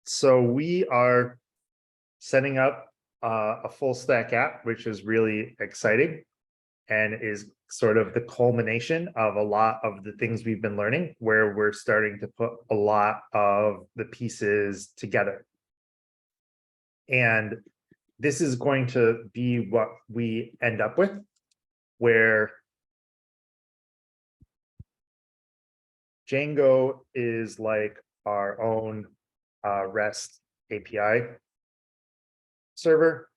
So we are setting up a full stack app, which is really exciting and is sort of the culmination of a lot of the things we've been learning, where we're starting to put a lot of the pieces together. And this is going to be what we end up with, where Django is like our own REST API server.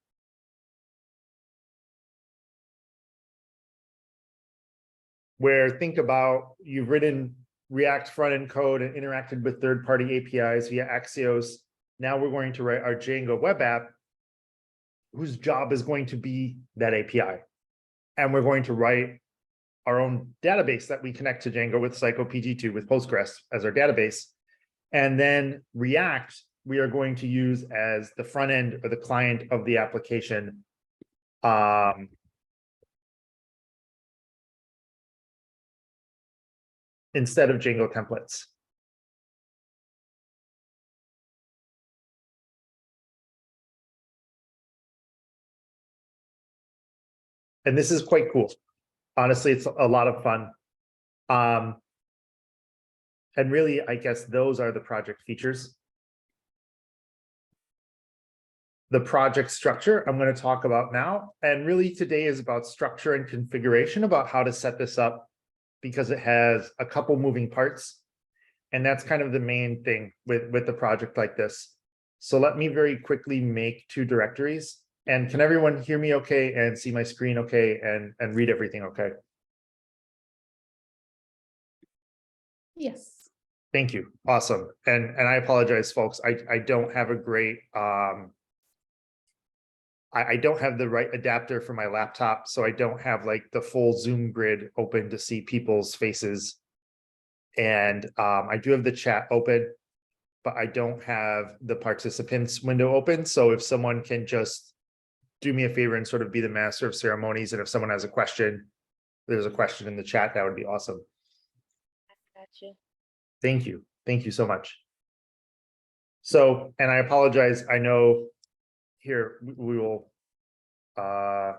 Where think about you've written React front-end code and interacted with third-party APIs via Axios. Now we're going to write our Django web app, whose job is going to be that API. And we're going to write our own database that we connect to Django with PsychoPG2 with Postgres as our database. And then React, we are going to use as the front end or the client of the application. Instead of Django templates. And this is quite cool. Honestly, it's a lot of fun. And really, I guess those are the project features. The project structure I'm going to talk about now. And really today is about structure and configuration, about how to set this up, because it has a couple moving parts. And that's kind of the main thing with the project like this. So let me very quickly make two directories. And can everyone hear me okay and see my screen okay and read everything okay? Yes. Thank you. Awesome. And I apologize, folks. I don't have a great I don't have the right adapter for my laptop, so I don't have like the full Zoom grid open to see people's faces. And I do have the chat open, but I don't have the participants window open. So if someone can just do me a favor and sort of be the master of ceremonies, and if someone has a question, there's a question in the chat, that would be awesome. I got you. Thank you. Thank you so much. So, and I apologize, I know here we will I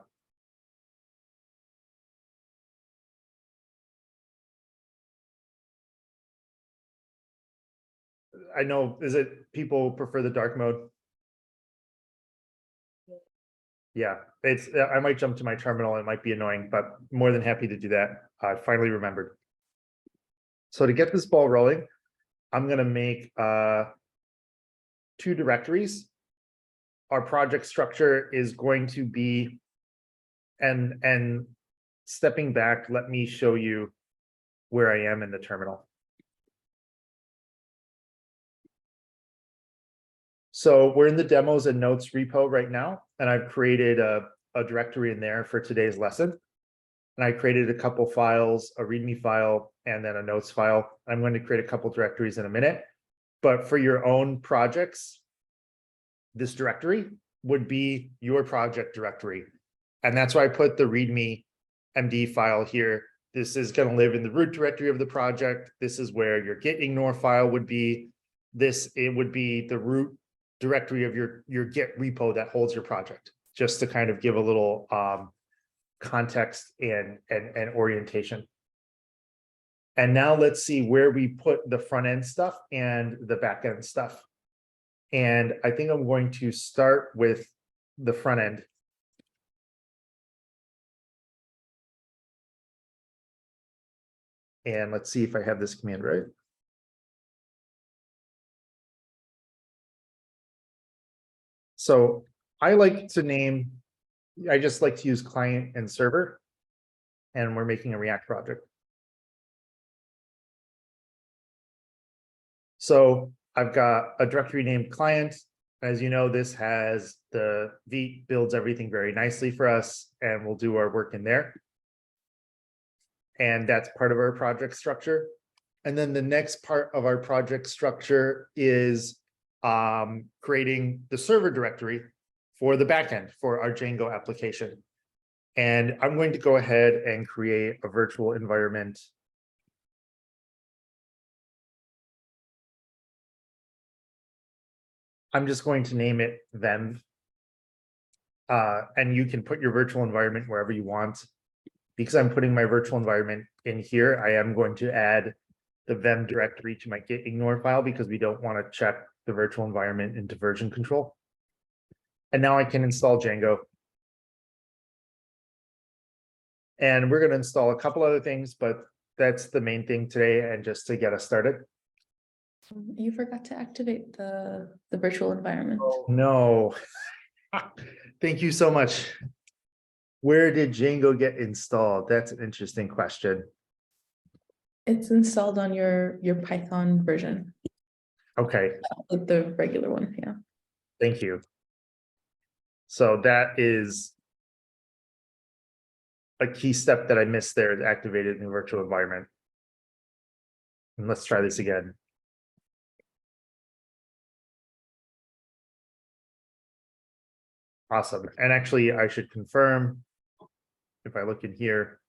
know, is it people prefer the dark mode? Yeah, it's I might jump to my terminal, it might be annoying, but more than happy to do that. I finally remembered. So to get this ball rolling, I'm going to make two directories. Our project structure is going to be, and stepping back, let me show you where I am in the terminal. So we're in the demos and notes repo right now, and I've created a directory in there for today's lesson. And I created a couple files, a README file, and then a notes file. I'm going to create a couple directories in a minute. But for your own projects, this directory would be your project directory. And that's why I put the README MD file here. This is going to live in the root directory of the project. This is where your git ignore file would be. It would be the root directory of your git repo that holds your project, just to kind of give a little context and orientation. And now let's see where we put the front end stuff and the back end stuff. And I think I'm going to start with the front end. And let's see if I have this command right. So I just like to use client and server, and we're making a React project. So I've got a directory named client. As you know, this has the vite builds everything very nicely for us, and we'll do our work in there. And that's part of our project structure. And then the next part of our project structure is creating the server directory for the backend for our Django application. And I'm going to go ahead and create a virtual environment. I'm just going to name it them. And you can put your virtual environment wherever you want. Because I'm putting my virtual environment in here, I am going to add the vem directory to my git ignore file because we don't want to check the virtual environment into version control. And now I can install Django. And we're going to install a couple other things, but that's the main thing today. And just to get us started. You forgot to activate the virtual environment. Oh, no. Thank you so much. Where did Django get installed? That's an interesting question. It's installed on your Python version. Okay. Like the regular one, yeah. Thank you. So that is a key step that I missed there, is activated in the virtual environment. And let's try this again. Awesome. And actually, I should confirm, if I look in here,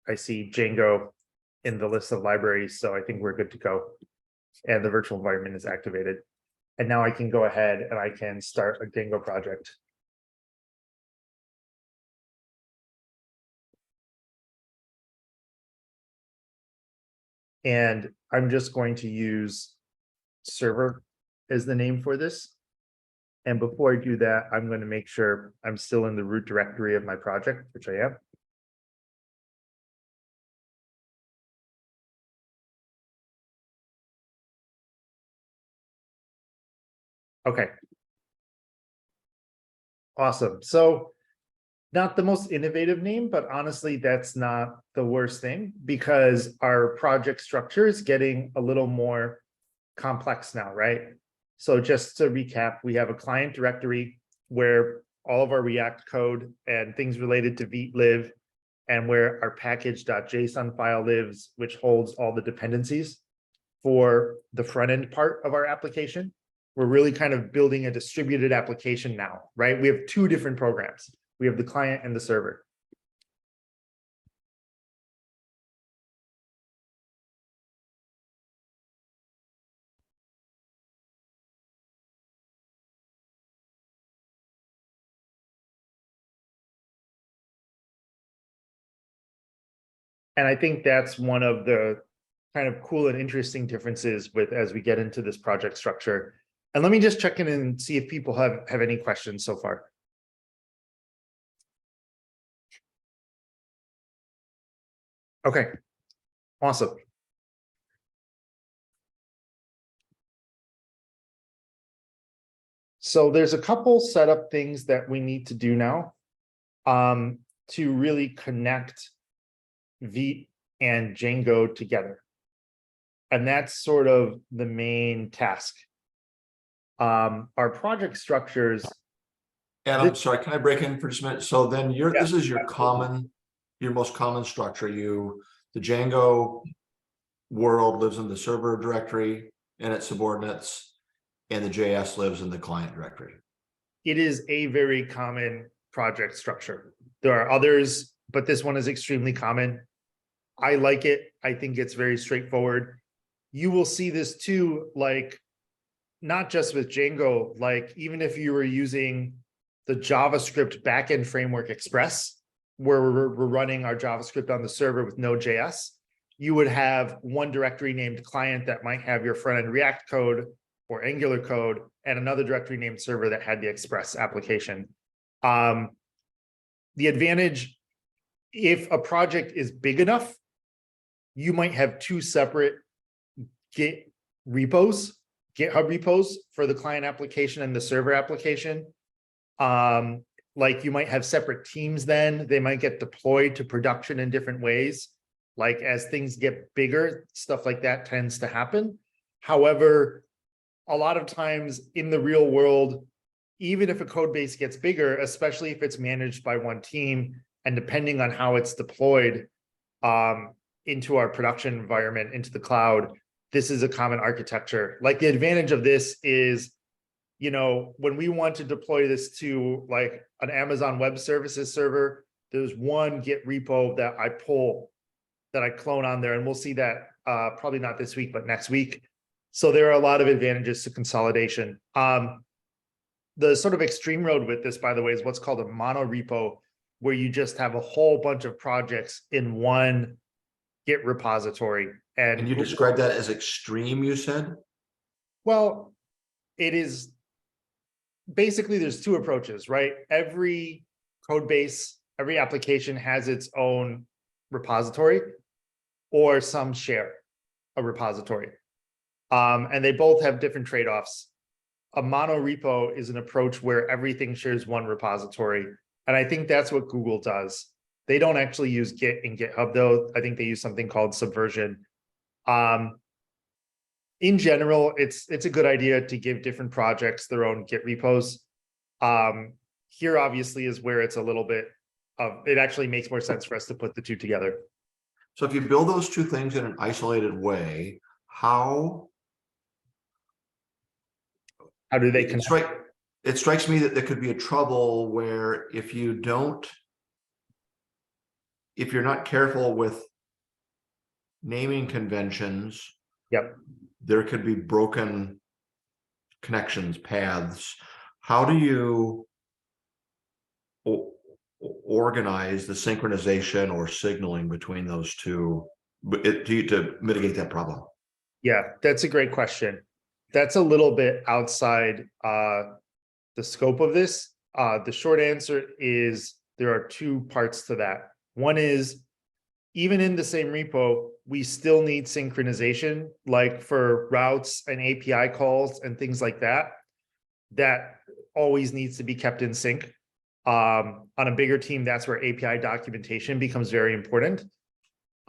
I see Django in the list of libraries, so I think we're good to go. And the virtual environment is activated. And now I can go ahead and I can start a Django project. And I'm just going to use server as the name for this. And before I do that, I'm going to make sure I'm still in the root directory of my project, which I am. Okay. Awesome. So not the most innovative name, but honestly, that's not the worst thing because our project structure is getting a little more complex now, right? So just to recap, we have a client directory where all of our React code and things related to Vite live, and where our package.json file lives, which holds all the dependencies for the front end part of our application. We're really kind of building a distributed application now, right? We have two different programs. We have the client and the server. And I think that's one of the kind of cool and interesting differences with as we get into this project structure. And let me just check in and see if people have any questions so far. Okay, awesome. So there's a couple setup things that we need to do now to really connect Vite and Django together. And that's sort of the main task. Our project structures. And I'm sorry, can I break in for just a minute? So then this is your most common structure. The Django world lives in the server directory and its subordinates, and the JS lives in the client directory. It is a very common project structure. There are others, but this one is extremely common. I like it. I think it's very straightforward. You will see this too, like not just with Django, like even if you were using the JavaScript backend framework Express, where we're running our JavaScript on the server with Node.js, you would have one directory named client that might have your front-end React code or Angular code, and another directory named server that had the Express application. The advantage, if a project is big enough, you might have two separate Git repos, GitHub repos for the client application and the server application. Like you might have separate teams then, they might get deployed to production in different ways. Like as things get bigger, stuff like that tends to happen. However, a lot of times in the real world, even if a code base gets bigger, especially if it's managed by one team, and depending on how it's deployed into our production environment, into the cloud, this is a common architecture. Like the advantage of this is, you know, when we want to deploy this to like an Amazon Web Services server, there's one Git repo that I pull, that I clone on there, and we'll see that probably not this week, but next week. So there are a lot of advantages to consolidation. The sort of extreme road with this, by the way, is what's called a mono repo, where you just have a whole bunch of projects in one Git repository. And you describe that as extreme, you said? Well, it is basically there's two approaches, right? Every code base, every application has its own repository or some share a repository. And they both have different trade-offs. A mono repo is an approach where everything shares one repository. And I think that's what Google does. They don't actually use Git and GitHub though. I think they use something called Subversion. In general, it's a good idea to give different projects their own Git repos. Here obviously is where it's a little bit of, it actually makes more sense for us to put the two together. So if you build those two things in an isolated way, how do they connect? It strikes me that there could be a trouble where if you're not careful with naming conventions, yep, there could be broken connections, paths. How do you organize the synchronization or signaling between those two to mitigate that problem? Yeah, that's a great question. That's a little bit outside the scope of this. The short answer is there are two parts to that. One is, even in the same repo, we still need synchronization, like for routes and API calls and things like that. That always needs to be kept in sync. On a bigger team, that's where API documentation becomes very important.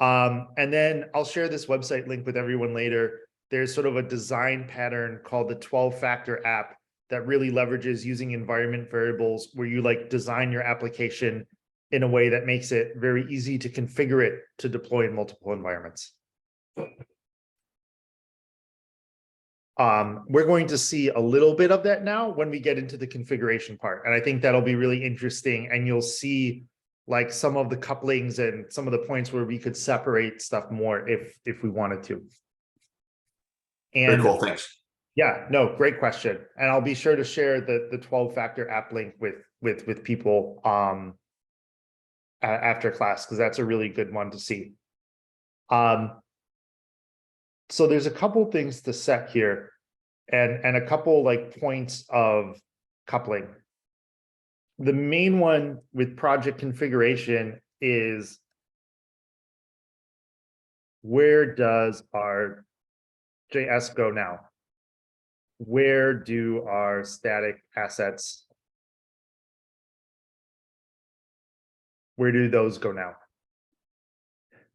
And then I'll share this website link with everyone later. There's sort of a design pattern called the 12-factor app that really leverages using environment variables, where you like design your application in a way that makes it very easy to configure it to deploy in multiple environments. We're going to see a little bit of that now when we get into the configuration part. And I think that'll be really interesting. And you'll see like some of the couplings and some of the points where we could separate stuff more if we wanted to. And very cool, thanks. Yeah, no, great question. And I'll be sure to share the 12-factor app link with people after class, because that's a really good one to see. So there's a couple things to set here and a couple like points of coupling. The main one with project configuration is, where does our JS go now? Where do our static assets, where do those go now?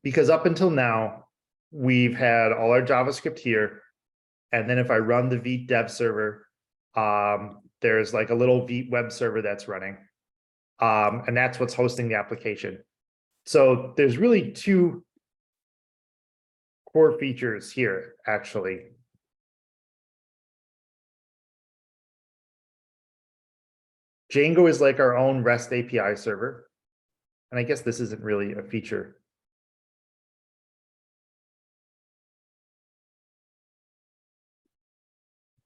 Because up until now, we've had all our JavaScript here. And then if I run the Vite dev server, there's like a little Vite web server that's running. And that's what's hosting the application. So there's really two core features here, actually. Django is like our own REST API server. And I guess this isn't really a feature.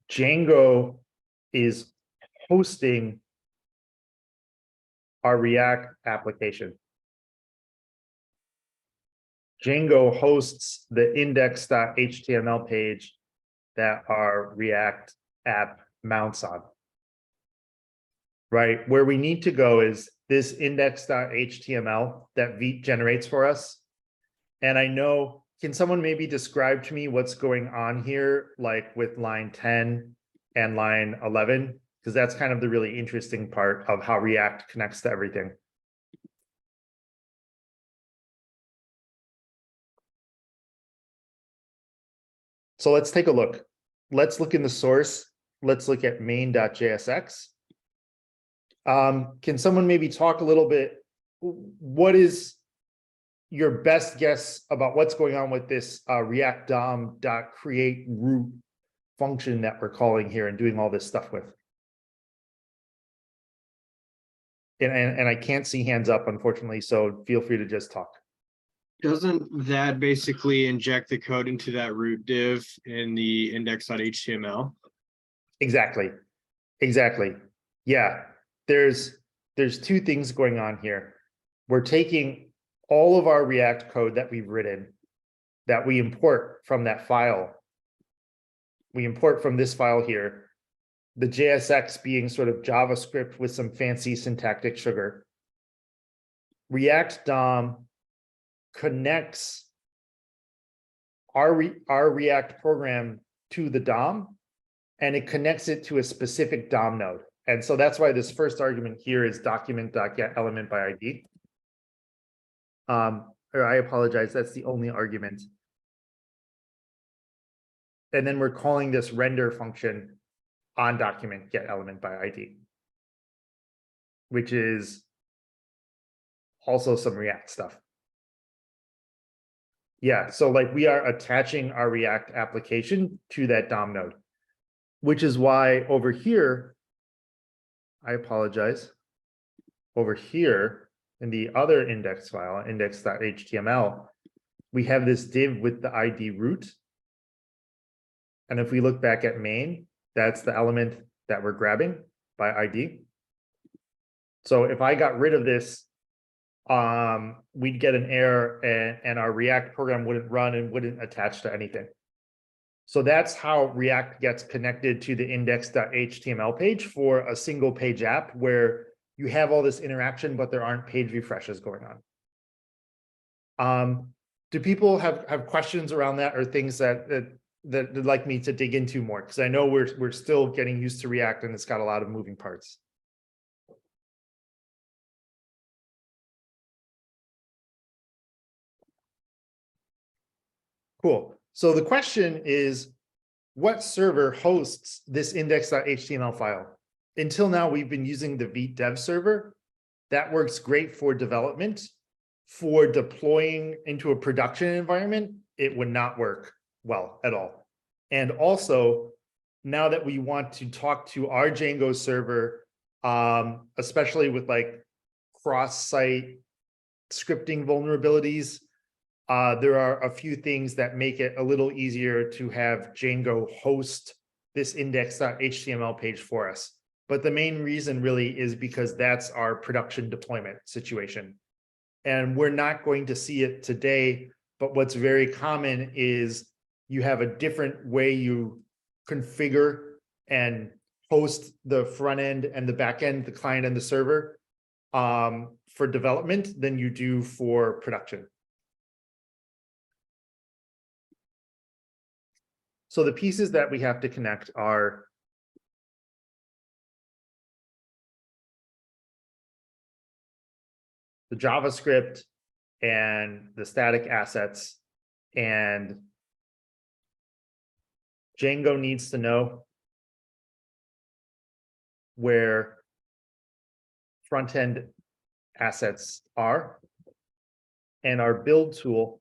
Django is hosting our React application. Django hosts the index.html page that our React app mounts on. Right, where we need to go is this index.html that Vite generates for us. And I know, can someone maybe describe to me what's going on here, like with line 10 and line 11? Because that's kind of the really interesting part of how React connects to everything. So let's take a look. Let's look in the source. Let's look at main.jsx. Can someone maybe talk a little bit, what is your best guess about what's going on with this React DOM.create root function that we're calling here and doing all this stuff with? And I can't see hands up, unfortunately, so feel free to just talk. Doesn't that basically inject the code into that root div in the index.html? Exactly. Exactly. Yeah. There's two things going on here. We're taking all of our React code that we've written that we import from that file. We import from this file here, the JSX being sort of JavaScript with some fancy syntactic sugar. React DOM connects our React program to the DOM, and it connects it to a specific DOM node. And so that's why this first argument here is document.getElementById. Or I apologize, that's the only argument. And then we're calling this render function on document getElementById, which is also some React stuff. Yeah, so like we are attaching our React application to that DOM node, which is why over here, I apologize, over here in the other index file, index.html, we have this div with the ID root. And if we look back at main, that's the element that we're grabbing by ID. So if I got rid of this, we'd get an error and our React program wouldn't run and wouldn't attach to anything. So that's how React gets connected to the index.html page for a single page app where you have all this interaction, but there aren't page refreshes going on. Do people have questions around that or things that they'd like me to dig into more? Because I know we're still getting used to React and it's got a lot of moving parts. Cool. So the question is, what server hosts this index.html file? Until now, we've been using the vite dev server. That works great for development. For deploying into a production environment, it would not work well at all. And also, now that we want to talk to our Django server, especially with like cross-site scripting vulnerabilities, there are a few things that make it a little easier to have Django host this index.html page for us. But the main reason really is because that's our production deployment situation. And we're not going to see it today, but what's very common is you have a different way you configure and host the front end and the back end, the client and the server, for development than you do for production. So the pieces that we have to connect are the JavaScript and the static assets, and Django needs to know where front-end assets are, and our build tool,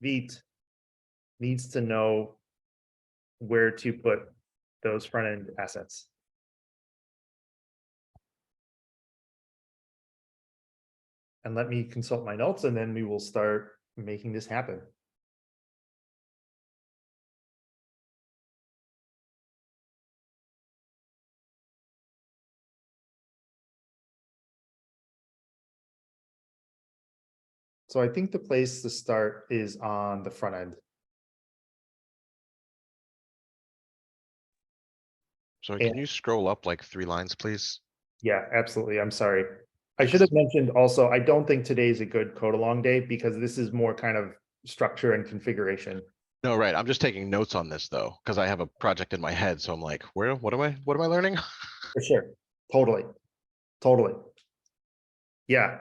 vite, needs to know where to put those front-end assets. And let me consult my notes, and then we will start making this happen. So I think the place to start is on the front end. So can you scroll up like 3 lines, please? Yeah, absolutely. I'm sorry. I should have mentioned also, I don't think today's a good code along day because this is more kind of structure and configuration. No, right. I'm just taking notes on this though, because I have a project in my head. So I'm like, what am I learning? For sure. Totally. Totally. Yeah.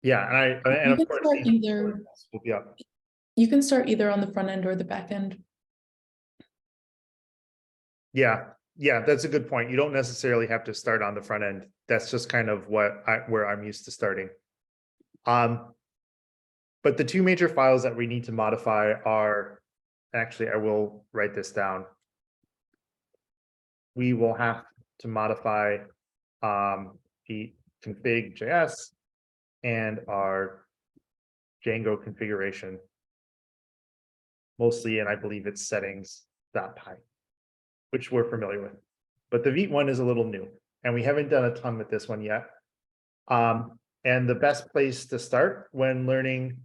Yeah, and of course, you can start either on the front end or the back end. Yeah, that's a good point. You don't necessarily have to start on the front end. That's just kind of where I'm used to starting. But the two major files that we need to modify are, actually, I will write this down. We will have to modify the vite.config.js and our Django configuration. Mostly, and I believe it's settings.py, which we're familiar with. But the Vite one is a little new, and we haven't done a ton with this one yet. And the best place to start when learning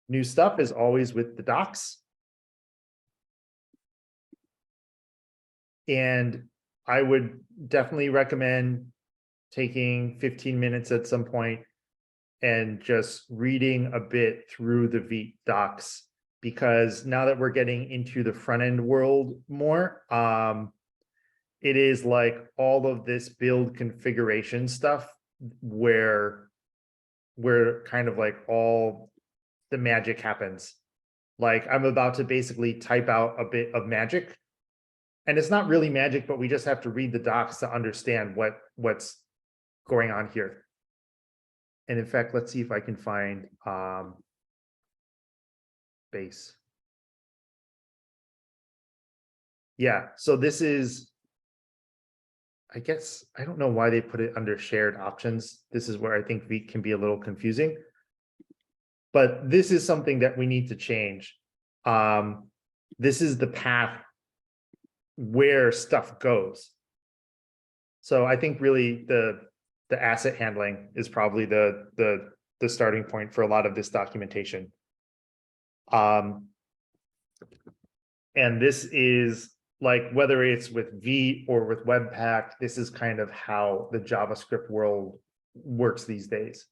new stuff is always with the docs. And I would definitely recommend taking 15 minutes at some point and just reading a bit through the Vite docs, because now that we're getting into the front end world more, it is like all of this build configuration stuff where kind of like all the magic happens. Like I'm about to basically type out a bit of magic, and it's not really magic, but we just have to read the docs to understand what's going on here. And in fact, let's see if I can find base. Yeah, so this is, I guess, I don't know why they put it under shared options. This is where I think Vite can be a little confusing. But this is something that we need to change. This is the path where stuff goes. So I think really the asset handling is probably the starting point for a lot of this documentation. And this is like, whether it's with Vite or with Webpack, this is kind of how the JavaScript world works these days.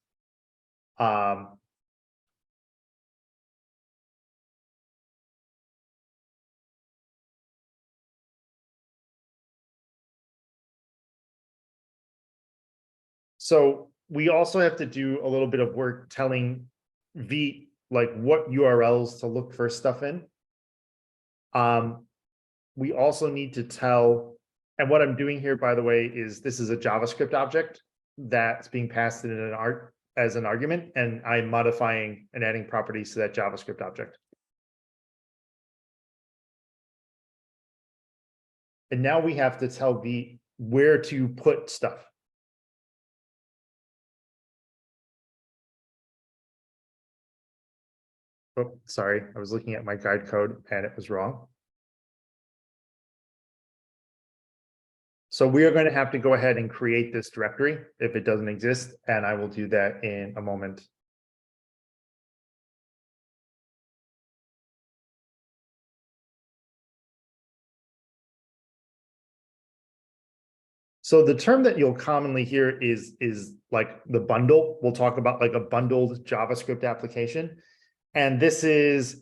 So we also have to do a little bit of work telling Vite like what URLs to look for stuff in. We also need to tell, and what I'm doing here, by the way, is this is a JavaScript object that's being passed in as an argument, and I'm modifying and adding properties to that JavaScript object. And now we have to tell Vite where to put stuff. Oh, sorry, I was looking at my guide code and it was wrong. So we are going to have to go ahead and create this directory if it doesn't exist, and I will do that in a moment. So the term that you'll commonly hear is like the bundle. We'll talk about like a bundled JavaScript application. And this is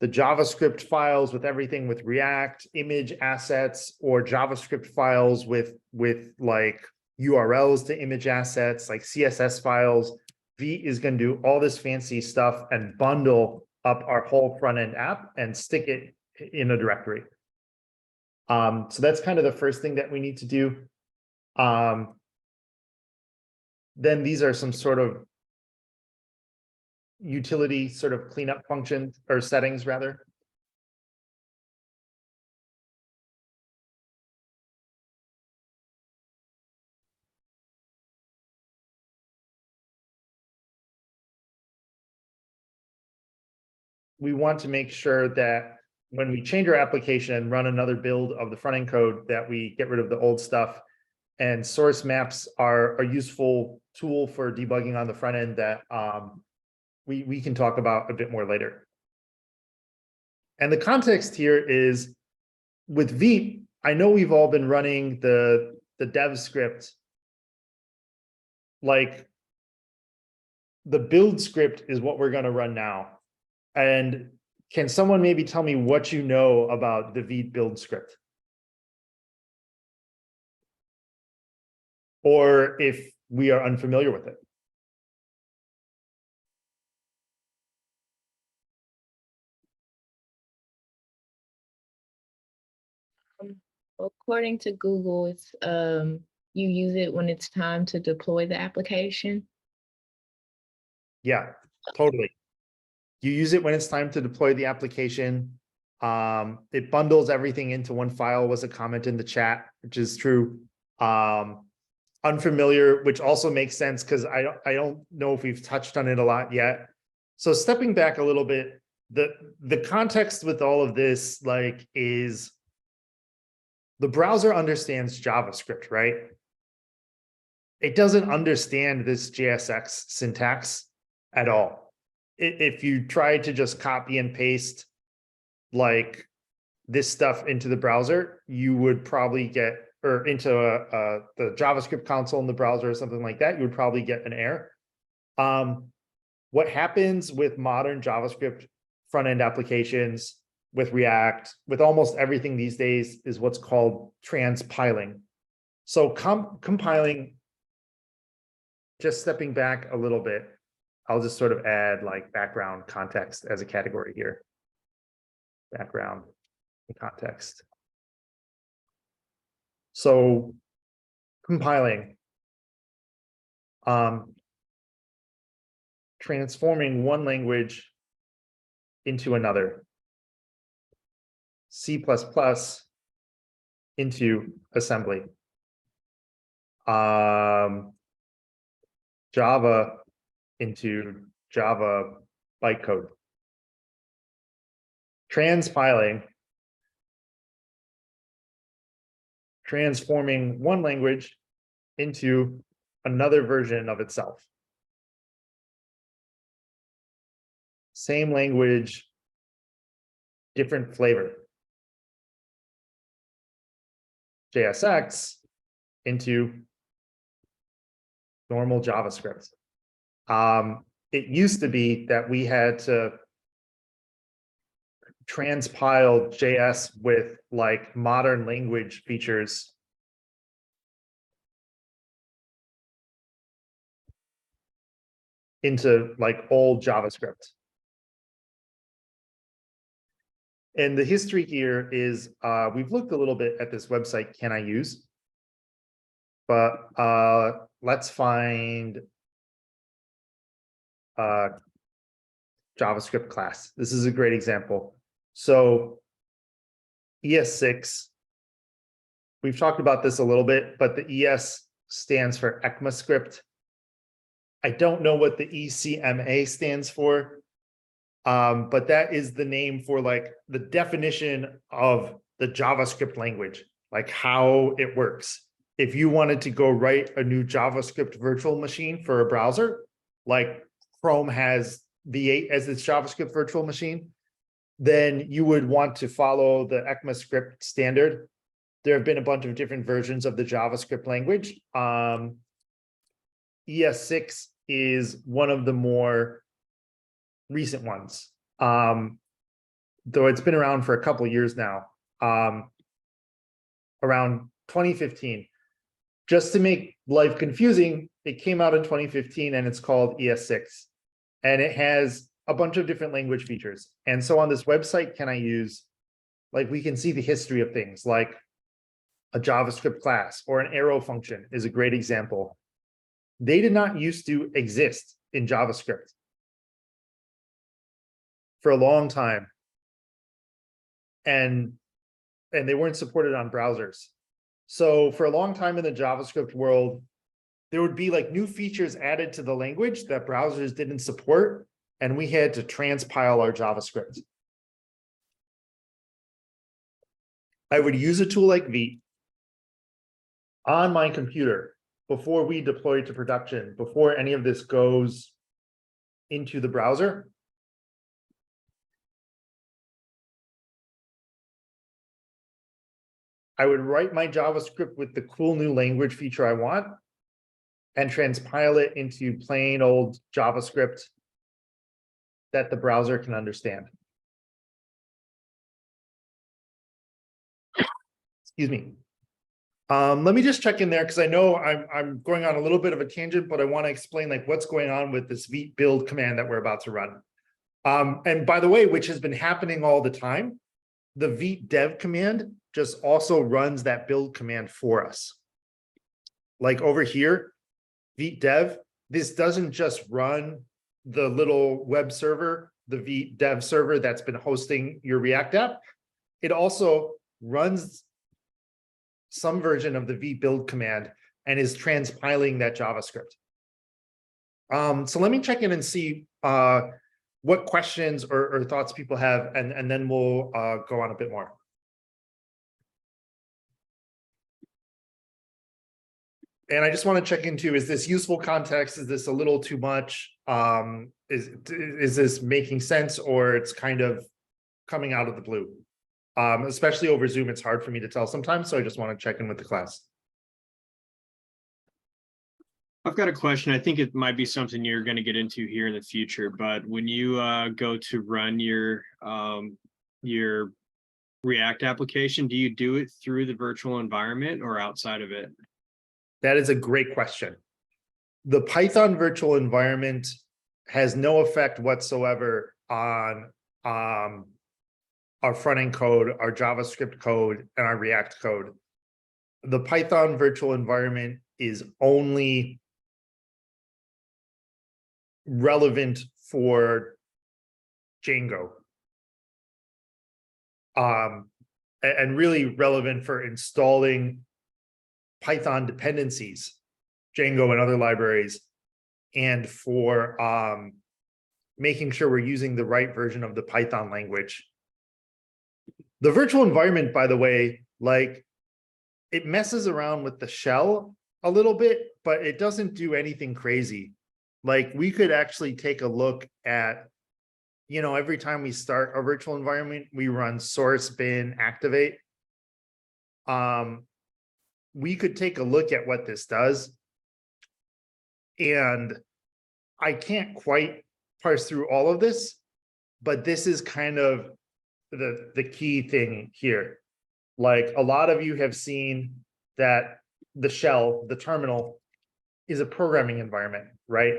the JavaScript files with everything with React, image assets, or JavaScript files with like URLs to image assets, like CSS files. Vite is going to do all this fancy stuff and bundle up our whole front end app and stick it in a directory. So that's kind of the first thing that we need to do. Then these are some sort of utility sort of cleanup functions or settings rather. We want to make sure that when we change our application and run another build of the front end code, that we get rid of the old stuff. And source maps are a useful tool for debugging on the front end that we can talk about a bit more later. And the context here is with Vite, I know we've all been running the dev script. Like the build script is what we're going to run now. And can someone maybe tell me what you know about the Vite build script? Or if we are unfamiliar with it. According to Google, it's you use it when it's time to deploy the application. Yeah, totally. You use it when it's time to deploy the application. It bundles everything into one file, was a comment in the chat, which is true. unfamiliar, which also makes sense because I don't know if we've touched on it a lot yet. So stepping back a little bit, the context with all of this like is the browser understands JavaScript, right? It doesn't understand this JSX syntax at all. If you try to just copy and paste like this stuff into the browser, you would probably get, or into the JavaScript console in the browser or something like that, you would probably get an error. What happens with modern JavaScript front-end applications, with React, with almost everything these days, is what's called transpiling. So compiling, just stepping back a little bit, I'll just sort of add like background context as a category here. Background context. So compiling, transforming one language into another. C++ into assembly. Java into Java bytecode. Transpiling, transforming one language into another version of itself. Same language, different flavor. JSX into normal JavaScript. It used to be that we had to transpile JS with like modern language features into like old JavaScript. And the history here is we've looked a little bit at this website, Can I Use? But let's find JavaScript class. This is a great example. So ES6, we've talked about this a little bit, but the ES stands for ECMAScript. I don't know what the ECMA stands for, but that is the name for like the definition of the JavaScript language, like how it works. If you wanted to go write a new JavaScript virtual machine for a browser, like Chrome has V8 as its JavaScript virtual machine, then you would want to follow the ECMAScript standard. There have been a bunch of different versions of the JavaScript language. ES6 is one of the more recent ones, though it's been around for a couple of years now, around 2015. Just to make life confusing, it came out in 2015 and it's called ES6. And it has a bunch of different language features. And so on this website, Can I Use, like we can see the history of things like a JavaScript class or an arrow function is a great example. They did not used to exist in JavaScript for a long time. And they weren't supported on browsers. So for a long time in the JavaScript world, there would be like new features added to the language that browsers didn't support, and we had to transpile our JavaScript. I would use a tool like Vite on my computer before we deploy to production, before any of this goes into the browser. I would write my JavaScript with the cool new language feature I want and transpile it into plain old JavaScript that the browser can understand. Excuse me. Let me just check in there because I know I'm going on a little bit of a tangent, but I want to explain like what's going on with this vite build command that we're about to run. And by the way, which has been happening all the time, the vite dev command just also runs that build command for us. Like over here, vite dev, this doesn't just run the little web server, the vite dev server that's been hosting your React app. It also runs some version of the vite build command and is transpiling that JavaScript. So let me check in and see what questions or thoughts people have, and then we'll go on a bit more. And I just want to check into, is this useful context? Is this a little too much? Is this making sense, or it's kind of coming out of the blue? Especially over Zoom, it's hard for me to tell sometimes, so I just want to check in with the class. I've got a question. I think it might be something you're going to get into here in the future, but when you go to run your React application, do you do it through the virtual environment or outside of it? That is a great question. The Python virtual environment has no effect whatsoever on our front-end code, our JavaScript code, and our React code. The Python virtual environment is only relevant for Django. And really relevant for installing Python dependencies, Django and other libraries, and for making sure we're using the right version of the Python language. The virtual environment, by the way, like, it messes around with the shell a little bit, but it doesn't do anything crazy. Like, we could actually take a look at, you know, every time we start a virtual environment, we run source bin activate. We could take a look at what this does. And I can't quite parse through all of this, but this is kind of the key thing here. Like, a lot of you have seen that the shell, the terminal, is a programming environment, right?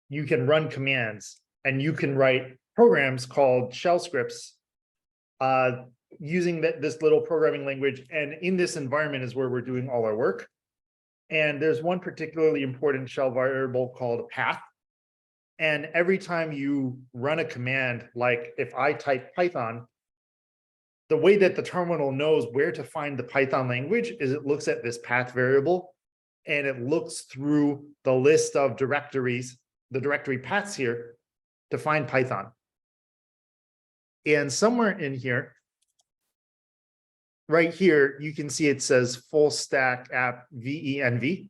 You can run commands and you can write programs called shell scripts using this little programming language. And in this environment is where we're doing all our work. And there's one particularly important shell variable called path. And every time you run a command, like if I type Python, the way that the terminal knows where to find the Python language is it looks at this path variable, and it looks through the list of directories, the directory paths here, to find Python. And somewhere in here, right here, you can see it says full stack app venv,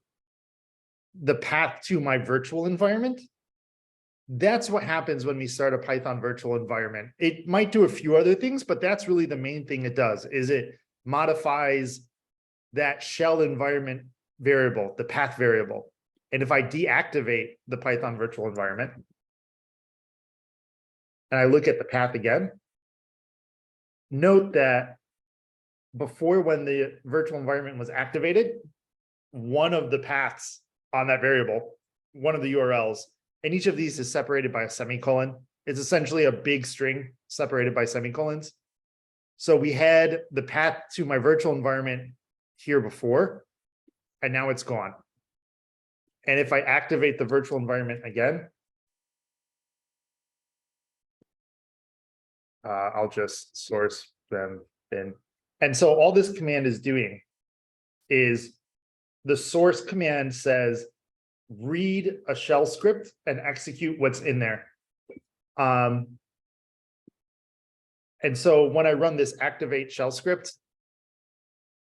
the path to my virtual environment. That's what happens when we start a Python virtual environment. It might do a few other things, but that's really the main thing it does, is it modifies that shell environment variable, the path variable. And if I deactivate the Python virtual environment, and I look at the path again, note that before, when the virtual environment was activated, one of the paths on that variable, one of the URLs, and each of these is separated by a semicolon. It's essentially a big string separated by semicolons. So we had the path to my virtual environment here before, and now it's gone. And if I activate the virtual environment again, I'll just source them in. And so all this command is doing is the source command says, read a shell script and execute what's in there. And so when I run this activate shell script,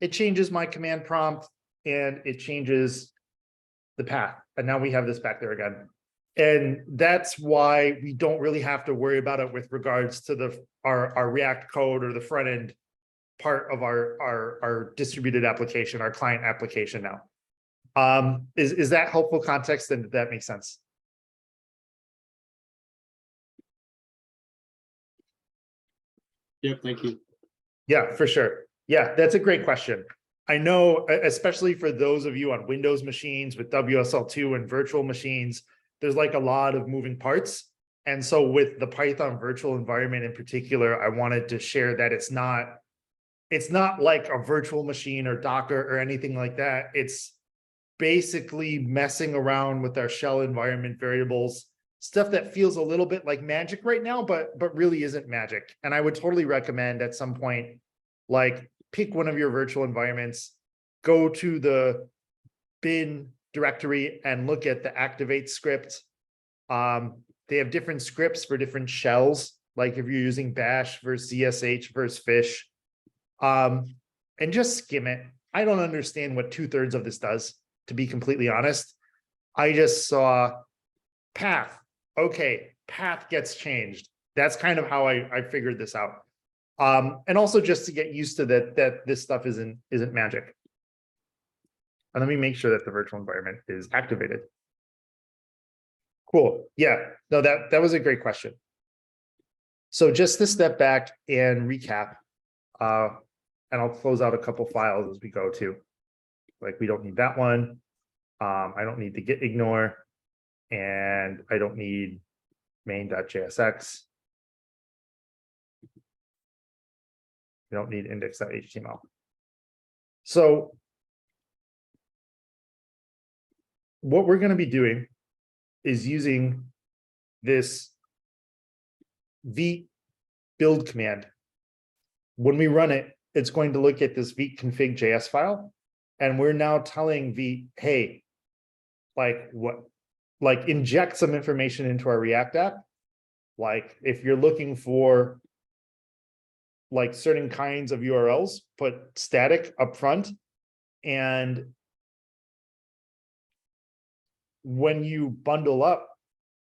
it changes my command prompt and it changes the path. And now we have this back there again. And that's why we don't really have to worry about it with regards to our React code or the front end part of our distributed application, our client application now. Is that helpful context, and did that make sense? Yep, thank you. Yeah, for sure. Yeah, that's a great question. I know, especially for those of you on Windows machines with WSL2 and virtual machines, there's like a lot of moving parts. And so with the Python virtual environment in particular, I wanted to share that it's not like a virtual machine or Docker or anything like that. It's basically messing around with our shell environment variables, stuff that feels a little bit like magic right now, but really isn't magic. And I would totally recommend at some point, like, pick one of your virtual environments, go to the bin directory and look at the activate script. They have different scripts for different shells, like if you're using bash versus ZSH versus fish. And just skim it. I don't understand what 2/3 of this does, to be completely honest. I just saw path. Okay, path gets changed. That's kind of how I figured this out. And also just to get used to that this stuff isn't magic. And let me make sure that the virtual environment is activated. Cool. Yeah, no, that was a great question. So just to step back and recap, and I'll close out a couple files as we go to. Like we don't need that one. I don't need the git ignore, and I don't need main.jsx. We don't need index.html. So what we're going to be doing is using this vite build command. When we run it, it's going to look at this vite.config.js file. And we're now telling Vite, hey, inject some information into our React app. Like if you're looking for like certain kinds of URLs, put static up front. And when you bundle up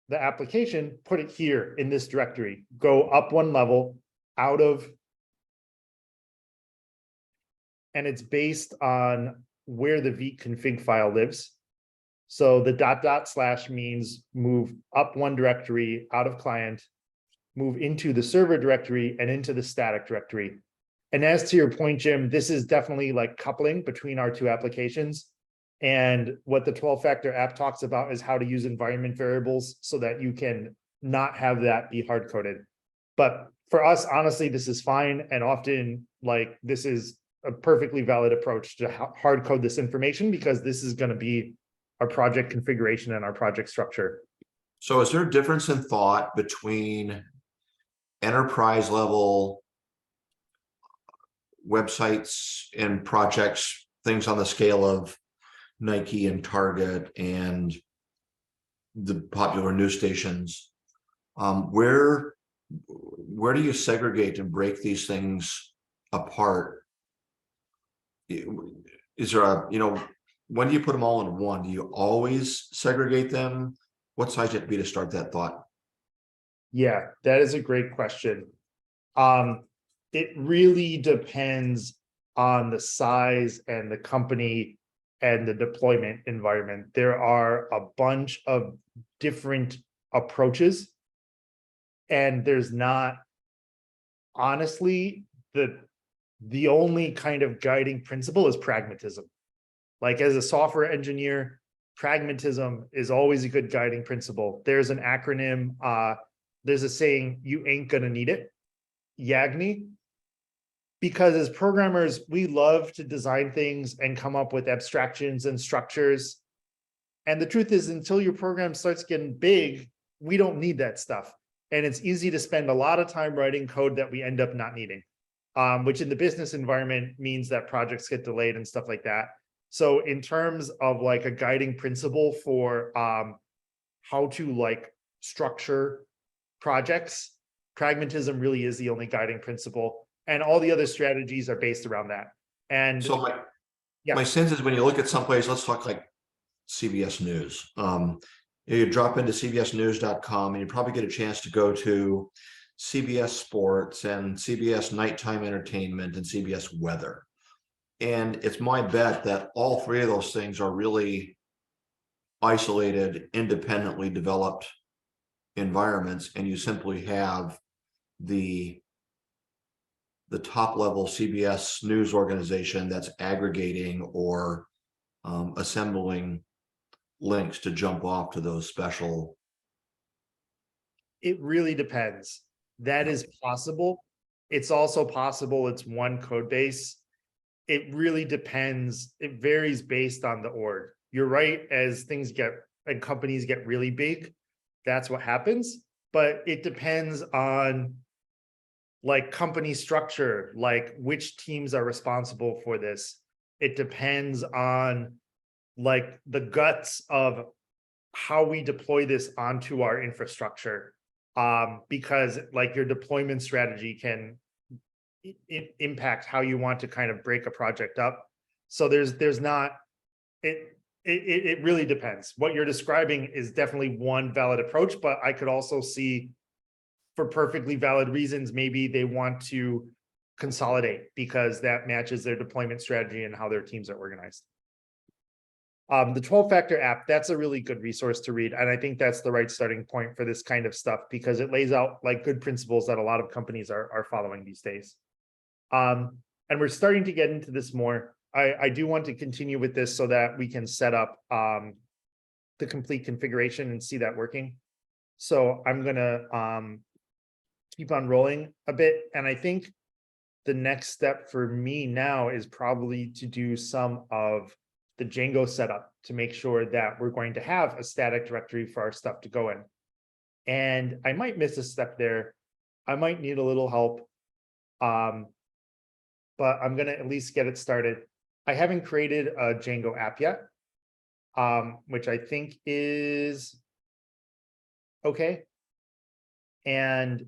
the application, put it here in this directory. Go up one level out of, and it's based on where the vite config file lives. So the .. means move up one directory out of client, move into the server directory and into the static directory. And as to your point, Jim, this is definitely like coupling between our two applications. And what the 12-factor app talks about is how to use environment variables so that you can not have that be hard-coded. But for us, honestly, this is fine. And often like this is a perfectly valid approach to hard code this information because this is going to be our project configuration and our project structure. So is there a difference in thought between enterprise level websites and projects, things on the scale of Nike and Target and the popular news stations? Where do you segregate and break these things apart? Is there a, when do you put them all in one? Do you always segregate them? What size you have to be to start that thought? Yeah, that is a great question. It really depends on the size and the company and the deployment environment. There are a bunch of different approaches, and there's not, honestly, the only kind of guiding principle is pragmatism. Like as a software engineer, pragmatism is always a good guiding principle. There's an acronym, there's a saying, you ain't gonna need it, YAGNI. Because as programmers, we love to design things and come up with abstractions and structures. And the truth is, until your program starts getting big, we don't need that stuff. And it's easy to spend a lot of time writing code that we end up not needing, which in the business environment means that projects get delayed and stuff like that. So in terms of like a guiding principle for how to like structure projects, pragmatism really is the only guiding principle. And all the other strategies are based around that. And so my sense is when you look at someplace, let's talk like CBS News. You drop into cbsnews.com and you probably get a chance to go to CBS Sports and CBS Nighttime Entertainment and CBS Weather. And it's my bet that all three of those things are really isolated, independently developed environments, and you simply have the top level CBS News organization that's aggregating or assembling links to jump off to those special. It really depends. That is possible. It's also possible it's one code base. It really depends. It varies based on the org. You're right, as things get and companies get really big, that's what happens. But it depends on like company structure, like which teams are responsible for this. It depends on like the guts of how we deploy this onto our infrastructure. Because like your deployment strategy can impact how you want to kind of break a project up. So there's not, it really depends. What you're describing is definitely one valid approach, but I could also see for perfectly valid reasons, maybe they want to consolidate because that matches their deployment strategy and how their teams are organized. The 12-factor app, that's a really good resource to read. And I think that's the right starting point for this kind of stuff because it lays out like good principles that a lot of companies are following these days. And we're starting to get into this more. I do want to continue with this so that we can set up the complete configuration and see that working. So I'm gonna keep on rolling a bit. And I think the next step for me now is probably to do some of the Django setup to make sure that we're going to have a static directory for our stuff to go in. And I might miss a step there. I might need a little help. But I'm gonna at least get it started. I haven't created a Django app yet, which I think is okay. And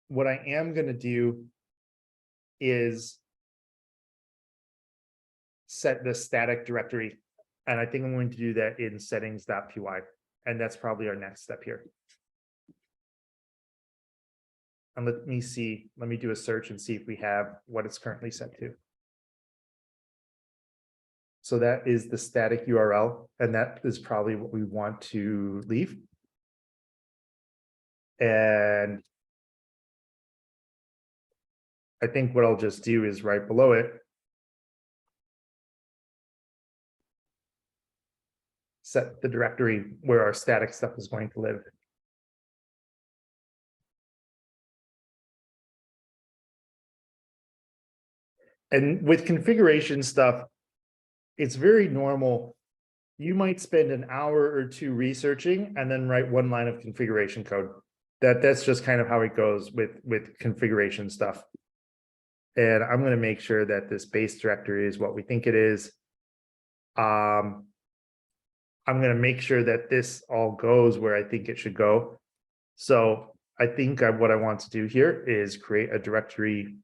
what I am gonna do is set the static directory. And I think I'm going to do that in settings.py. And that's probably our next step here. And let me do a search and see if we have what it's currently set to. So that is the static URL, and that is probably what we want to leave. And I think what I'll just do is right below it, set the directory where our static stuff is going to live. And with configuration stuff, it's very normal. You might spend an hour or two researching and then write one line of configuration code. That's just kind of how it goes with configuration stuff. And I'm going to make sure that this base directory is what we think it is. I'm going to make sure that this all goes where I think it should go. So I think what I want to do here is create a directory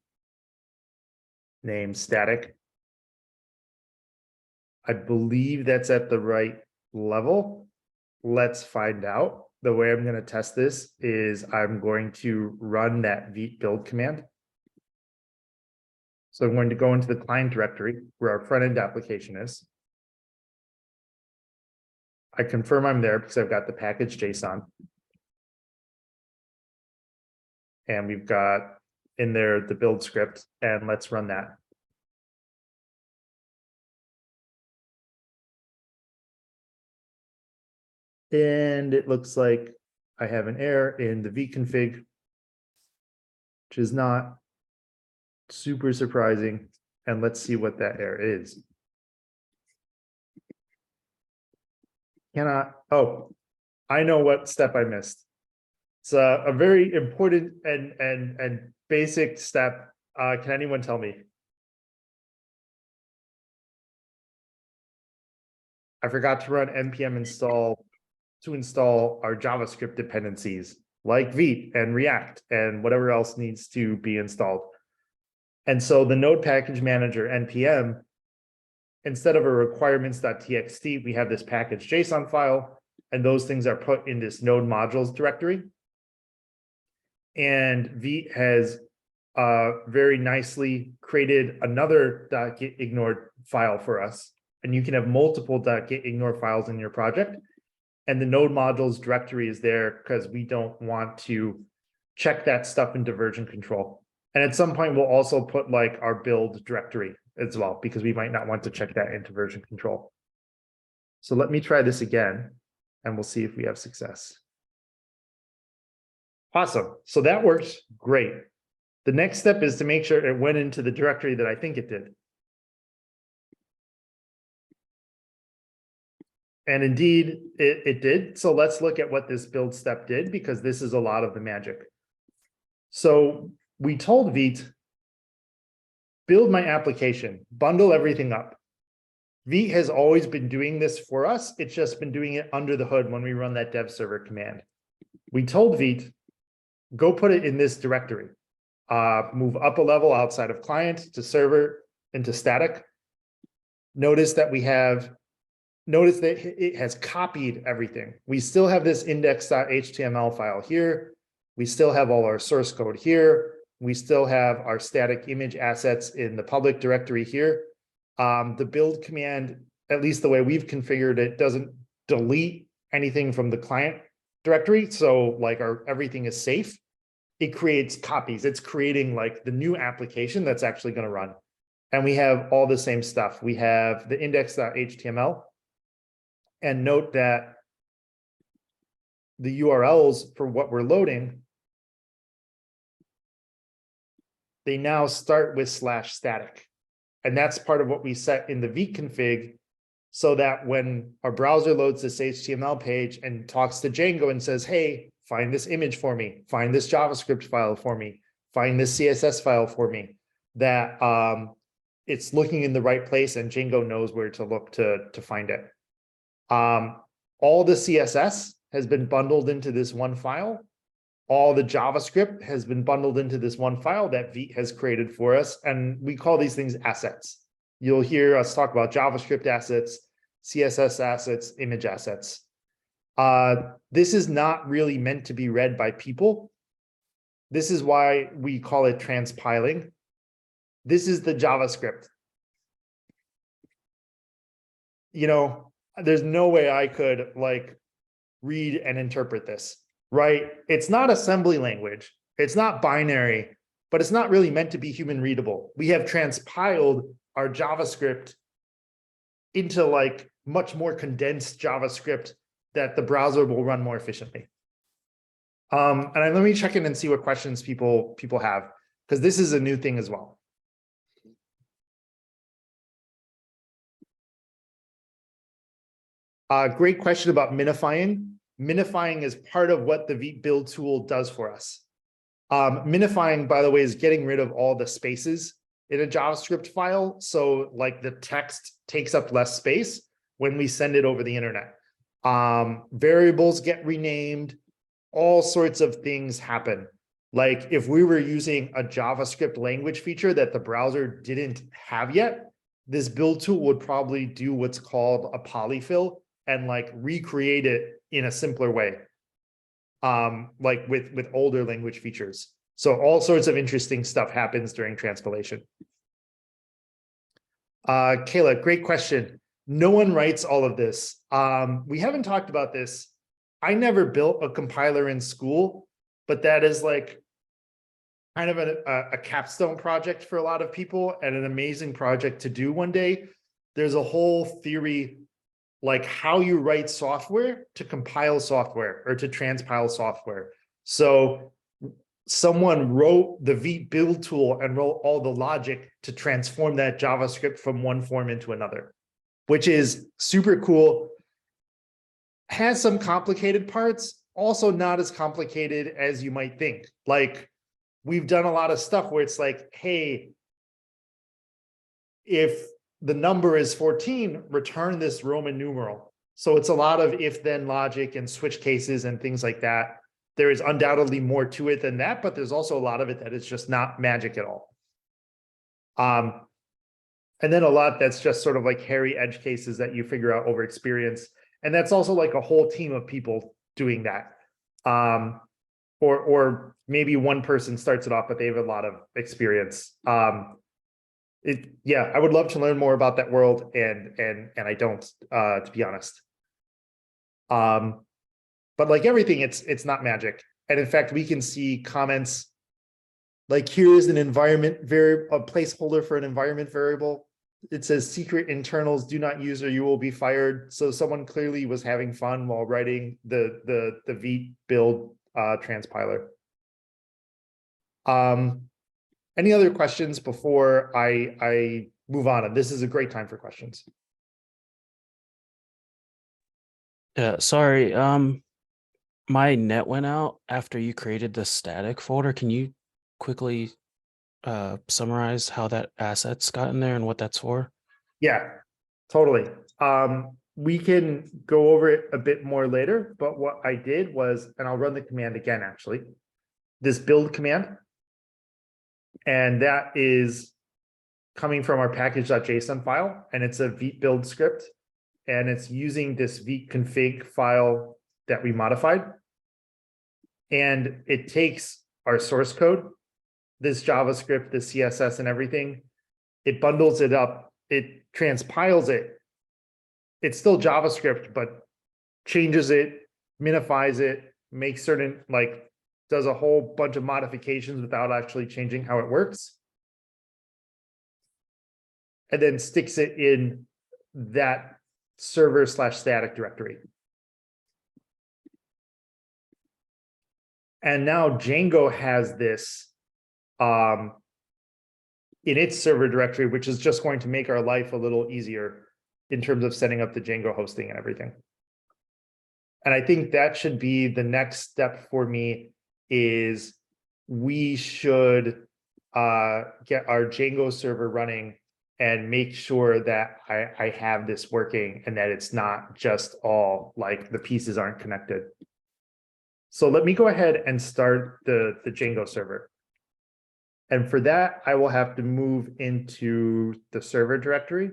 named static. I believe that's at the right level. Let's find out. The way I'm going to test this is I'm going to run that vite build command. So I'm going to go into the client directory where our front end application is. I confirm I'm there because I've got the package JSON. And we've got in there the build script, and let's run that. And it looks like I have an error in the vite.config, which is not super surprising. And let's see what that error is. Oh, I know what step I missed. It's a very important and basic step. Can anyone tell me? I forgot to run npm install to install our JavaScript dependencies like Vite and React and whatever else needs to be installed. And so the node package manager npm, instead of a requirements.txt, we have this package JSON file, and those things are put in this node modules directory. And Vite has very nicely created another .getIgnored file for us. And you can have multiple .getIgnore files in your project. And the node modules directory is there because we don't want to check that stuff into version control. And at some point, we'll also put like our build directory as well, because we might not want to check that into version control. So let me try this again, and we'll see if we have success. Awesome. So that works great. The next step is to make sure it went into the directory that I think it did. And indeed, it did. So let's look at what this build step did, because this is a lot of the magic. So we told Vite, build my application, bundle everything up. Vite has always been doing this for us. It's just been doing it under the hood when we run that dev server command. We told Vite, go put it in this directory. Move up a level outside of client to server into static. Notice that it has copied everything. We still have this index.html file here. We still have all our source code here. We still have our static image assets in the public directory here. The build command, at least the way we've configured it, doesn't delete anything from the client directory. So like everything is safe. It creates copies. It's creating like the new application that's actually going to run. And we have all the same stuff. We have the index.html. And note that the URLs for what we're loading, they now start with /static. And that's part of what we set in the vite config, so that when our browser loads this HTML page and talks to Django and says, hey, find this image for me, find this JavaScript file for me, find this CSS file for me, that it's looking in the right place and Django knows where to look to find it. All the CSS has been bundled into this one file. All the JavaScript has been bundled into this one file that Vite has created for us. And we call these things assets. You'll hear us talk about JavaScript assets, CSS assets, image assets. This is not really meant to be read by people. This is why we call it transpiling. This is the JavaScript. You know, there's no way I could like read and interpret this, right? It's not assembly language. It's not binary, but it's not really meant to be human readable. We have transpiled our JavaScript into like much more condensed JavaScript that the browser will run more efficiently. And let me check in and see what questions people have, because this is a new thing as well. Great question about minifying. Minifying is part of what the Vite build tool does for us. Minifying, by the way, is getting rid of all the spaces in a JavaScript file. So like the text takes up less space when we send it over the internet. Variables get renamed, all sorts of things happen. Like if we were using a JavaScript language feature that the browser didn't have yet, this build tool would probably do what's called a polyfill and like recreate it in a simpler way, like with older language features. So all sorts of interesting stuff happens during transpilation. Kayla, great question. No one writes all of this. We haven't talked about this. I never built a compiler in school, but that is like kind of a capstone project for a lot of people and an amazing project to do one day. There's a whole theory like how you write software to compile software or to transpile software. So someone wrote the Vite build tool and wrote all the logic to transform that JavaScript from one form into another, which is super cool. Has some complicated parts, also not as complicated as you might think. Like we've done a lot of stuff where it's like, hey, if the number is 14, return this Roman numeral. So it's a lot of if-then logic and switch cases and things like that. There is undoubtedly more to it than that, but there's also a lot of it that is just not magic at all. And then a lot that's just sort of like hairy edge cases that you figure out over experience. And that's also like a whole team of people doing that. Or maybe one person starts it off, but they have a lot of experience. Yeah, I would love to learn more about that world, and I don't, to be honest. But like everything, it's not magic. And in fact, we can see comments like here's an environment a placeholder for an environment variable. It says secret internals do not use or you will be fired. So someone clearly was having fun while writing the Vite build transpiler. Any other questions before I move on? And this is a great time for questions. Yeah, sorry. My net went out after you created the static folder. Can you quickly summarize how that asset's got in there and what that's for? Yeah, totally. We can go over it a bit more later, but what I did was, and I'll run the command again, actually, this build command. And that is coming from our package.json file, and it's a vite build script, and it's using this vite.config file that we modified. And it takes our source code, this JavaScript, the CSS and everything, it bundles it up, it transpiles it. It's still JavaScript, but changes it, minifies it, makes certain, like, does a whole bunch of modifications without actually changing how it works. And then sticks it in that server/static directory. And now Django has this in its server directory, which is just going to make our life a little easier in terms of setting up the Django hosting and everything. And I think that should be the next step for me, is we should get our Django server running and make sure that I have this working and that it's not just all like the pieces aren't connected. So let me go ahead and start the Django server. And for that, I will have to move into the server directory.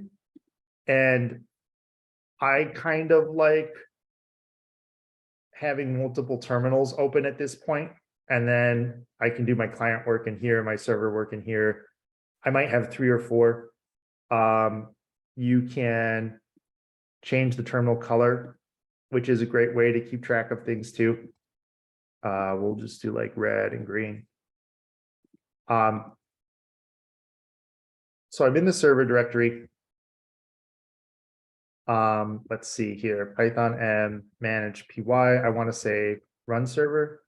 And I kind of like having multiple terminals open at this point, and then I can do my client work in here, my server work in here. I might have 3 or 4. You can change the terminal color, which is a great way to keep track of things too. We'll just do like red and green. So I'm in the server directory. Let's see here, Python m manage py. I want to say run server.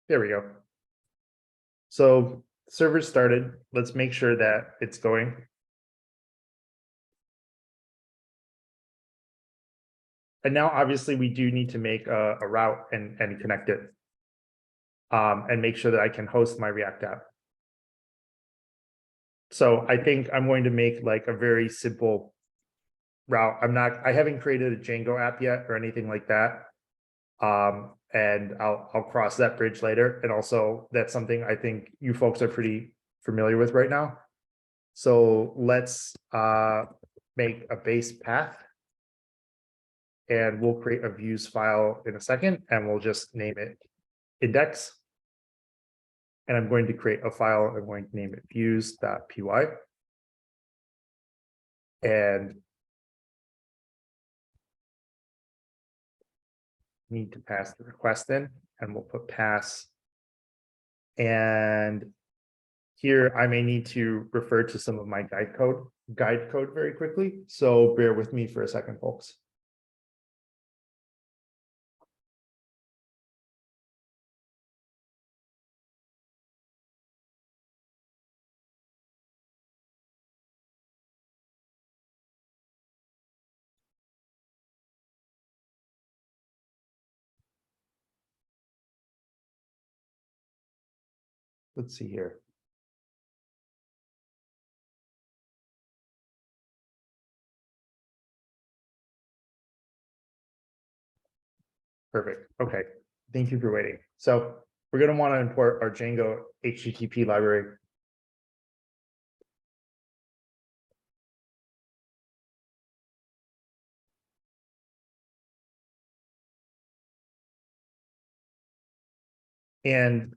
There we go. So server started. Let's make sure that it's going. And now obviously we do need to make a route and connect it. And make sure that I can host my React app. So I think I'm going to make like a very simple route. I haven't created a Django app yet or anything like that. And I'll cross that bridge later. And also that's something I think you folks are pretty familiar with right now. So let's make a base path. And we'll create a views file in a second, and we'll just name it index. And I'm going to create a file. I'm going to name it views.py. And need to pass the request in, and we'll put pass. And here I may need to refer to some of my guide code very quickly. So bear with me for a second, folks. Let's see here. Perfect. Okay. Thank you for waiting. So we're going to want to import our Django HTTP library. And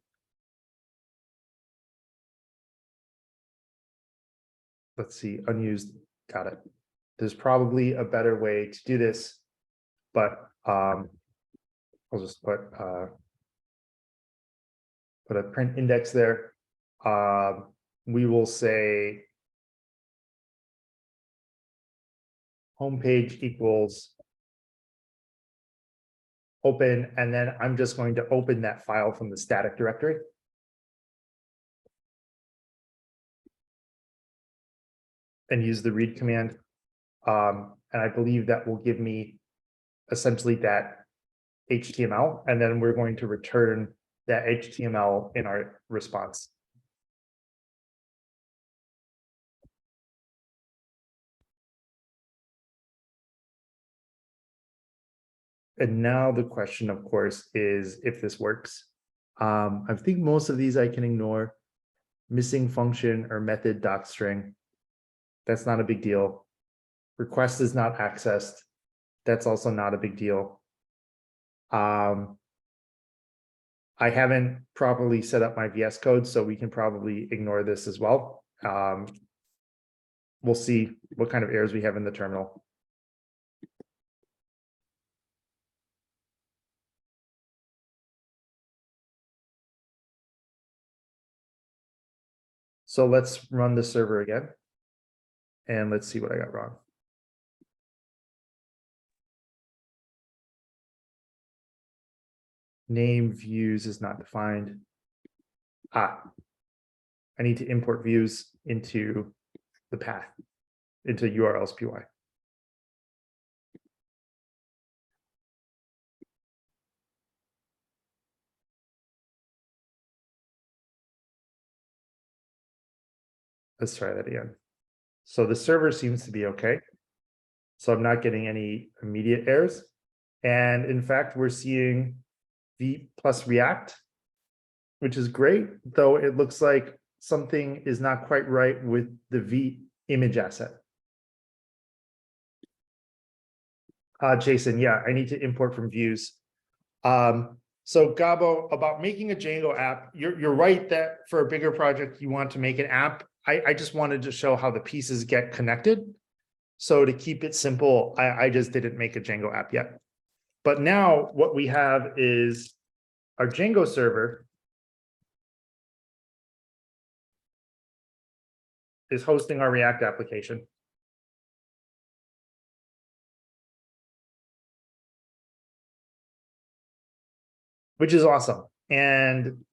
let's see, unused, got it. There's probably a better way to do this, but I'll just put a print index there. We will say homepage equals open, and then I'm just going to open that file from the static directory. And use the read command. And I believe that will give me essentially that HTML, and then we're going to return that HTML in our response. And now the question, of course, is if this works. I think most of these I can ignore. Missing function or method docstring. That's not a big deal. Request is not accessed. That's also not a big deal. I haven't properly set up my VS Code, so we can probably ignore this as well. We'll see what kind of errors we have in the terminal. So let's run the server again. And let's see what I got wrong. Name views is not defined. I need to import views into the path, into urls.py. Let's try that again. So the server seems to be okay. So I'm not getting any immediate errors. And in fact, we're seeing Vite plus React, which is great, though it looks like something is not quite right with the Vite image asset. Jason, yeah, I need to import from views. So Gabo, about making a Django app, you're right that for a bigger project, you want to make an app. I just wanted to show how the pieces get connected. So to keep it simple, I just didn't make a Django app yet. But now what we have is our Django server is hosting our React application. Which is awesome. And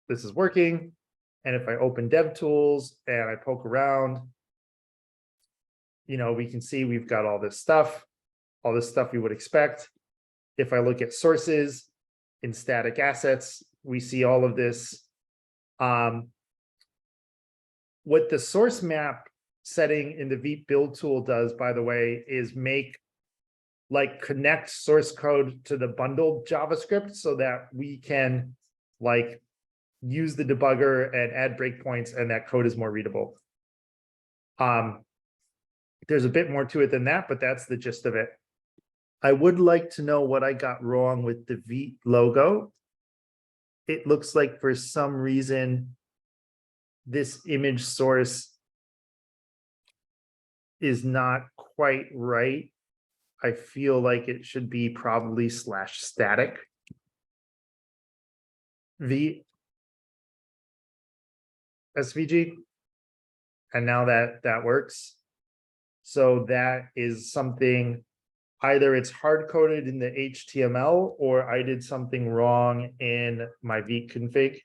this is working. And if I open DevTools and I poke around, you know, we can see we've got all this stuff we would expect. If I look at sources in static assets, we see all of this. What the source map setting in the Vite build tool does, by the way, is connect source code to the bundled JavaScript so that we can use the debugger and add breakpoints, and that code is more readable. There's a bit more to it than that, but that's the gist of it. I would like to know what I got wrong with the Vite logo. It looks like for some reason, this image source is not quite right. I feel like it should be probably /static Vite SVG. And now that works. So that is something, either it's hard coded in the HTML or I did something wrong in my Vite config,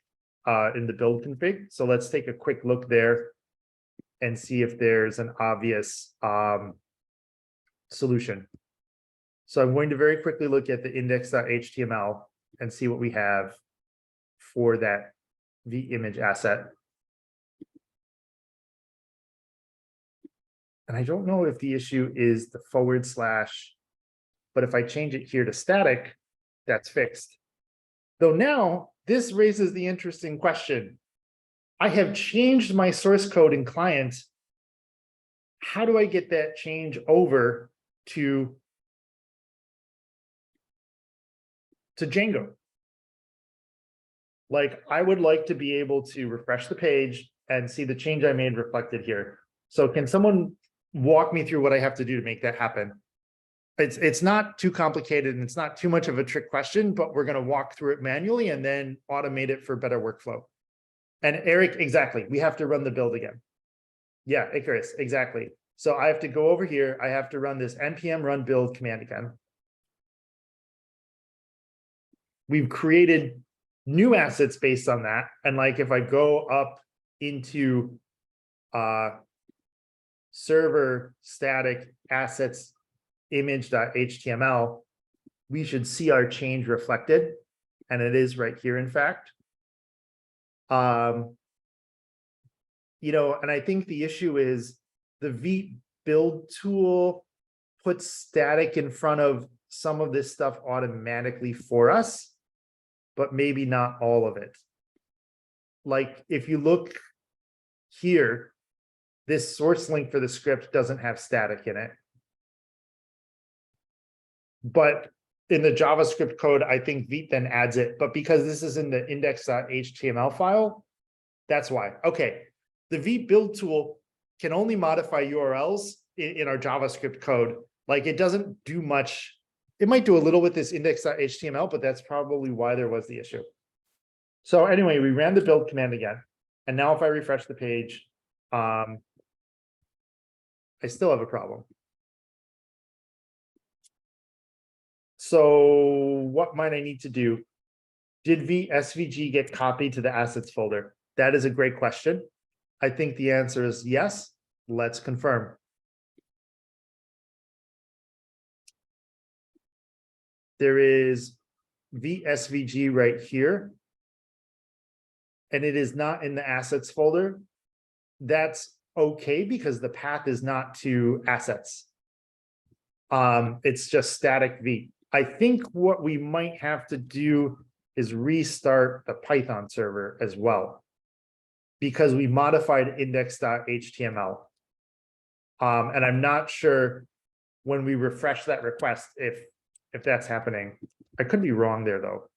in the build config. So let's take a quick look there and see if there's an obvious solution. So I'm going to very quickly look at the index.html and see what we have for that Vite image asset. And I don't know if the issue is the /, but if I change it here to static, that's fixed. Though now this raises the interesting question. I have changed my source code in client. How do I get that change over to Django? I would like to be able to refresh the page and see the change I made reflected here. So can someone walk me through what I have to do to make that happen? It's not too complicated and it's not too much of a trick question, but we're going to walk through it manually and then automate it for better workflow. And Eric, exactly. We have to run the build again. Yeah, Icarus, exactly. So I have to go over here. I have to run this npm run build command again. we've created new assets based on that. And like, if I go up into server static assets image.html, we should see our change reflected. And it is right here, in fact. You know, and I think the issue is the Vite build tool puts static in front of some of this stuff automatically for us, but maybe not all of it. Like, if you look here, this source link for the script doesn't have static in it. But in the JavaScript code, I think Vite then adds it, but because this is in the index.html file, that's why. Okay, the Vite build tool can only modify URLs in our JavaScript code. Like, it doesn't do much. It might do a little with this index.html, but that's probably why there was the issue. So anyway, we ran the build command again. And now if I refresh the page, I still have a problem. So what might I need to do? Did SVG get copied to the assets folder? That is a great question. I think the answer is yes. Let's confirm. There is SVG right here. And it is not in the assets folder. That's okay because the path is not to assets. It's just static Vite. I think what we might have to do is restart the Python server as well, because we modified index.html. And I'm not sure when we refresh that request if that's happening. I could be wrong there though.